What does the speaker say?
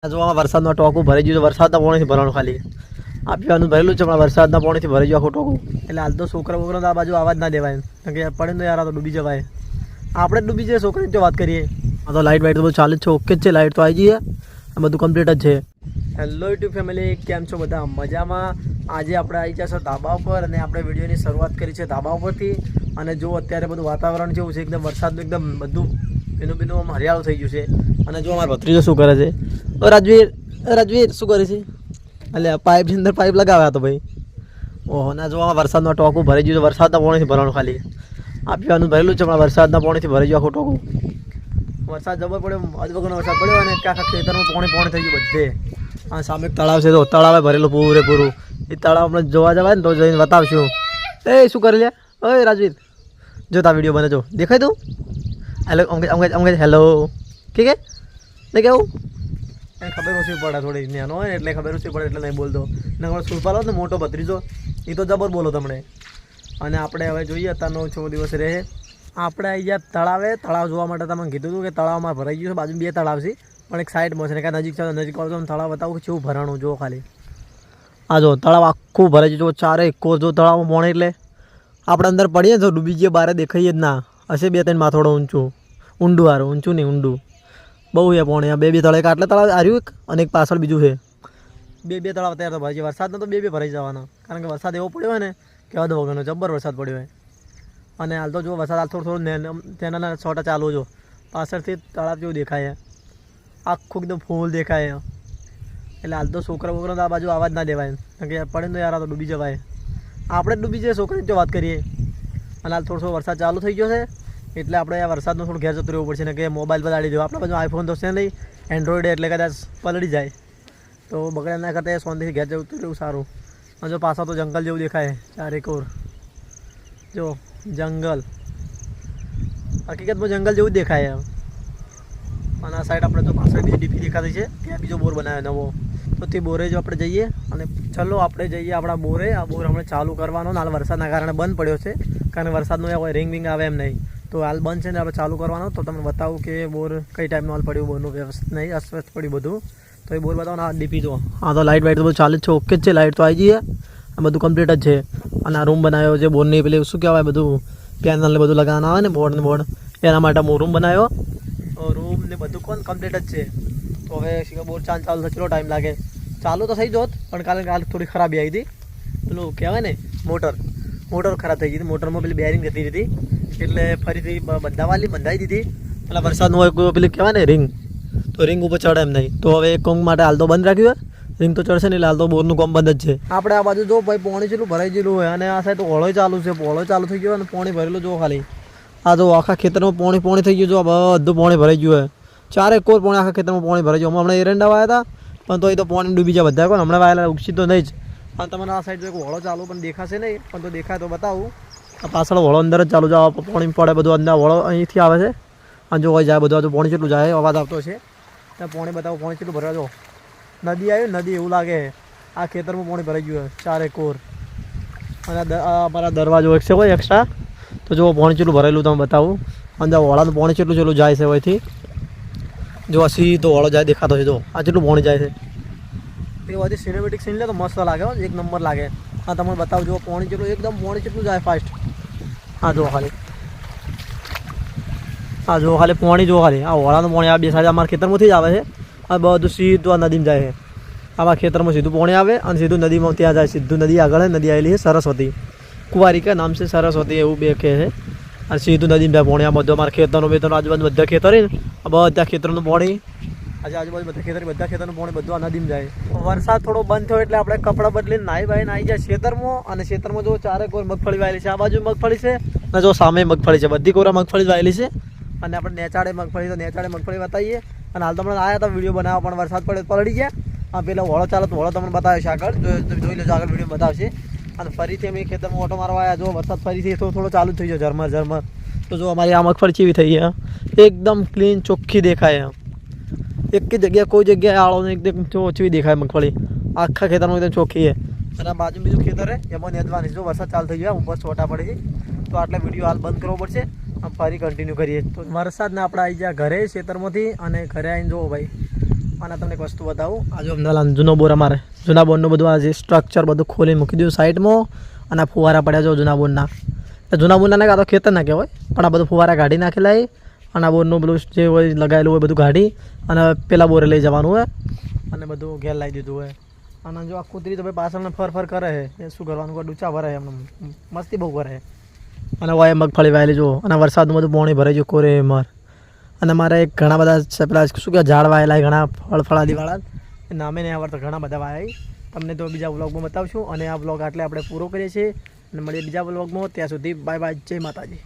જો આમાં વરસાદનો ટોકું ભરાઈ ગયું છે. વરસાદના પાણીથી ભરવાનું ખાલી આ પીવાનું ભરેલું છે. હમણાં વરસાદના પાણીથી ભરાઈ ગયું આખું ટોકું. એટલે હાલ તો છોકરા બોકરા આ બાજુ આવા જ ના દેવાય, કારણ કે પડે તો યાર આ તો ડૂબી જવાય. આપણે જ ડૂબી જઈએ, છોકરાની જો વાત કરીએ. આ તો લાઇટ વાઇટ તો બધું ચાલે જ છે, ઓકે જ છે. લાઇટ તો આવી જઈએ, આ બધું કમ્પ્લીટ જ છે. હેલો યુટ્યુબ ફેમિલી, કેમ છો બધા? મજામાં. આજે આપણે આવી જશે ધાબા ઉપર અને આપણે વિડીયોની શરૂઆત કરી છે ધાબા ઉપરથી. અને જો અત્યારે બધું વાતાવરણ જેવું છે, એકદમ વરસાદનું એકદમ બધું બીનું આમ હરિયાળું થઈ ગયું છે. અને જો અમારા ભત્રીજો શું કરે છે, રાજવીર શું કરે છે? એટલે પાઇપની અંદર પાઇપ લગાવ્યા તો ભાઈ. ઓહો, ના જો આમાં વરસાદનો ટોકું ભરાઈ ગયું છે. વરસાદના પાણીથી ભરવાનું ખાલી આ પીવાનું ભરેલું છે. હમણાં વરસાદના પાણીથી ભરાઈ ગયું આખું ટોકું. વરસાદ જબર પડ્યો, અજવગરનો વરસાદ પડ્યો અને આખા ખેતરમાં પાણી થઈ ગયું બધે. આ સામે એક તળાવ છે, તો તળાવે ભરેલું પૂરેપૂરું. એ તળાવ આપણે જોવા જવાય ને તો જઈને બતાવશું. એ શું કરી લે? ઓય રાજવીર, જો તા વિડીયો બને, જો દેખાય તું? હેલો અંગે હેલો કે ને કેવું એને ખબર ઓછી પડે, થોડી નાનો હોય ને એટલે ખબર ઓછી પડે એટલે નહીં બોલતો. ને હમણાં સુરપાલો ને મોટો ભત્રીજો, એ તો જબર બોલો તમને. અને આપણે હવે જોઈએ અત્યારનો 6 દિવસ રહે. આપણે આવી ગયા તળાવે. તળાવ જોવા માટે તમને કીધું હતું કે તળાવમાં ભરાઈ ગયું છે. બાજુ 2 તળાવ છે, પણ એક સાઈડમાં છે ને કાંઈ નજીક છે. નજીક આવો તો તળાવ બતાવું કેવું ભરાણું જો ખાલી. આ જો તળાવ આખું ભરાઈ ગયું. જો ચારે એકો જો તળાવમાં પોણે એટલે આપણે અંદર પડીએ તો ડૂબી જઈએ, બહાર દેખાઈએ જ ના. હશે 2-3 માથોડો ઊંચું, ઊંડું હારું, ઊંચું નહીં ઊંડું બહુ છે પોણે. 2 તળાવ, એક આટલે તળાવ હાર્યું એક અને એક પાછળ બીજું છે. 2 તળાવ તૈયાર તો ભરાઈ જાય. વરસાદનો તો 2 ભરાઈ જવાના, કારણ કે વરસાદ એવો પડ્યો હોય ને કે હદ વગરનો જબ્બર વરસાદ પડ્યો હોય. અને હાલ તો જો વરસાદ હાલ થોડું તેના છોટા ચાલુ જો પાછળથી તળાવ જેવું દેખાય, આખું એકદમ ફૂલ દેખાય. એટલે હાલ તો છોકરા બોકરા આ બાજુ આવા જ ના દેવાય, કારણ કે પડે તો યાર આ તો ડૂબી જવાય. આપણે જ ડૂબી જઈએ, છોકરાની જો વાત કરીએ. અને હાલ થોડો વરસાદ ચાલુ થઈ ગયો છે, એટલે આપણે આ વરસાદનું થોડું ઘેર જતું રહેવું પડશે ને, કે મોબાઈલ પર દાડી દેવો. આપણા બાજુ આઈફોન તો છે નહીં, એન્ડ્રોઈડ એટલે કદાચ પલળી જાય તો બગડે ના કરતા શાંતિથી ઘેર જતું રહેવું સારું. અને જો પાછા તો જંગલ જેવું દેખાય ચારેકોર, જો જંગલ, હકીકતમાં જંગલ જેવું જ દેખાય. અને આ સાઈડ આપણે તો પાછળ બીજી ડીપી દેખાતી છે, ત્યાં બીજો બોર બનાવ્યો નવો. તો તે બોરે જો આપણે જઈએ અને ચલો આપણે જઈએ આપણા બોરે. આ બોર આપણે ચાલુ કરવાનો. હાલ વરસાદના કારણે બંધ પડ્યો છે, કારણ કે વરસાદનું કોઈ રિંગ વિંગ આવે એમ નહીં. તો હાલ બંધ છે ને આપણે ચાલુ કરવાનો. તો તમને બતાવું કે બોર કઈ ટાઈપનું હાલ પડ્યું, બોરનું વ્યવસ્થિત નહીં, અસ્વસ્થ પડ્યું બધું. તો એ બોર બતાવો. આ ડીપી જો, હા તો લાઇટ વાઇટ તો બધું ચાલે જ છે, ઓકે જ છે. લાઇટ તો આવી જઈએ, આ બધું કમ્પ્લીટ જ છે. અને આ રૂમ બનાવ્યો છે બોરની, પેલી શું કહેવાય બધું પેનલ ને બધું લગાવવાના આવે ને બોર્ડ, એના માટે હું રૂમ બનાવ્યો. રૂમ ને બધું કોણ કમ્પ્લીટ જ છે. તો હવે બોર ચાલુ થશે, ચલો ટાઈમ લાગે. ચાલુ તો થઈ જોત, પણ કાલે થોડી ખરાબી આવી હતી. પેલું કહેવાય ને મોટર ખરાબ થઈ ગઈ હતી. મોટરમાં પેલી બેરિંગ જતી હતી, એટલે ફરીથી બંધાઈ દીધી. એટલે વરસાદનું હોય પેલી કહેવાય ને રિંગ, તો રિંગ ઉપર ચડે એમ નહીં. તો હવે એક કોંગ માટે હાલ તો બંધ રાખ્યું હોય, રિંગ તો ચડશે ને એટલે હાલ તો બોરનું કામ બંધ જ છે. આપણે આ બાજુ જો ભાઈ પાણી જેટલું ભરાઈ ગયેલું હોય, અને આ સાઈડ ઓળો ચાલુ છે, ઓળો ચાલુ થઈ ગયો અને પાણી ભરેલું જો ખાલી. આ જો આખા ખેતરમાં પાણી થઈ ગયું, જો બધું પાણી ભરાઈ ગયું હોય. ચારે કોર પાણી આખા ખેતરમાં પાણી ભરાઈ ગયું. હમણાં એરંડા વાયા હતા, પણ તો એ તો પાણી ડૂબી જાય બધા. કોણ હમણાં વાયેલા ઉગશી તો નહીં જ. અને તમને આ સાઈડ જો એક વળો ચાલુ પણ દેખાશે નહીં, પણ તો દેખાય તો બતાવું. આ પાછળ વળો અંદર જ ચાલુ જાય, પાણી પડે બધું અંદર. વળો અહીંથી આવે છે અને જો જાય બધું હજુ પાણી કેટલું જાય, અવાજ આવતો છે. ત્યાં પાણી બતાવું, પાણી કેટલું ભરાય. જો નદી આવી, નદી એવું લાગે. આ ખેતરમાં પાણી ભરાઈ ગયું હોય ચારે કોર. અને અમારા દરવાજો એક છે કોઈ એક્સ્ટ્રા, તો જો પાણી કેટલું ભરેલું તમે બતાવું. અંદર વળાનું પાણી કેટલું જાય છે અહીંથી. જો સીધો વળો જાય દેખાતો છે, જો આ જેટલું પાણી જાય છે. એ બધી સિનેમેટિક સીન લે તો મસ્ત લાગે, એક નંબર લાગે. હા તમને બતાવું, જો પાણી જેટલું એકદમ પાણી જેટલું જાય ફાસ્ટ. હા જો ખાલી પાણી જો ખાલી. આ વળાનું પાણી આ બે સાઈડ અમારા ખેતરમાંથી જ આવે છે. આ બધું સીધું આ નદીમાં જાય છે. આમાં ખેતરમાં સીધું પાણી આવે અને સીધું નદીમાં ત્યાં જાય. સીધું નદી આગળ નદી આવેલી છે સરસ્વતી, કુંવારી કે નામ છે સરસ્વતી, એવું બે કહે છે. અને સીધું નદીમાં જાય પાણી. આ બધું અમારા ખેતરનું આજુબાજુ બધા ખેતર ને, બધા ખેતરનું પાણી, આજુબાજુ બધા ખેતરનું પાણી બધું આ નદીમાં જાય. વરસાદ થોડો બંધ થયો એટલે આપણે કપડાં બદલીને નાહી આવી જાય ખેતરમાં. અને ખેતરમાં જો ચારે કોર મગફળી વાયેલી છે. આ બાજુ મગફળી છે અને જો સામે મગફળી છે, બધી કોરા મગફળી વાયેલી છે. અને આપણે નેચાડે મગફળી બતાવીએ. અને હાલ તમને આવ્યા હતા વિડીયો બનાવવા, પણ વરસાદ પલળી ગયા. આ પેલા વળો ચાલે તો વળો તમને બતાવે છે આગળ, જોઈ લેજો આગળ વિડીયો બતાવશે. અને ફરીથી અમે ખેતરમાં ઓટો મારવા આવ્યા. જો વરસાદ ફરીથી થોડો ચાલુ થઈ ગયો, ઝરમર. તો જો અમારી આ મગફળી કેવી થઈ છે, એકદમ ક્લીન ચોખ્ખી દેખાય. એક જગ્યાએ કોઈ જગ્યાએ આળો ને એકદમ ઓછી દેખાય મગફળી. આખા ખેતરમાં એકદમ ચોખ્ખી છે. અને આ બાજુ બીજું ખેતર છે, એમાં નેદવાની. જો વરસાદ ચાલુ થઈ ગયો, ઉપર છોટા પડે છે, તો આટલા વિડીયો હાલ બંધ કરવો પડશે. ફરી કન્ટિન્યુ કરીએ. તો વરસાદને આપણે આવી ગયા ઘરે ખેતરમાંથી. અને ઘરે આવીને જુઓ ભાઈ અને તમને એક વસ્તુ બતાવું, આ જો અમદાવાદ જૂનો બોર અમારે જૂના બોરનું બધું આ જે સ્ટ્રક્ચર બધું ખોલીને મૂકી દીધું સાઈડમાં, અને આ ફુવારા પડ્યા જો જૂના બોરના. જૂના બોરના નાખે આ તો ખેતર ના કહેવાય, પણ આ બધું ફુવારા કાઢી નાખેલા એ, અને આ બોરનું પેલું જે હોય લગાવેલું હોય બધું કાઢી અને પેલા બોરે લઈ જવાનું હોય, અને બધું ઘેર લાવી દીધું હોય. અને જો આ કૂતરી તો ભાઈ પાછળને ફર કરે છે, એ શું કરવાનું કોઈ ડૂચા ભરે એમને મસ્તી બહુ કરે. અને વાય મગફળી વાયેલી જો, અને વરસાદનું બધું પાણી ભરાઈ ગયું કોરે માર. અને મારે એક ઘણા બધા પેલા શું કે ઝાડ વાયેલા ઘણા ફળાદીવાળા, નામે નહીં આવડતા, ઘણા બધા વાયા. તમને તો બીજા વ્લોગમાં બતાવશું, અને આ વ્લોગ આટલે આપણે પૂરો કરીએ છીએ, અને મળીએ બીજા વ્લોગમાં. ત્યાં સુધી બાય બાય, જય માતાજી.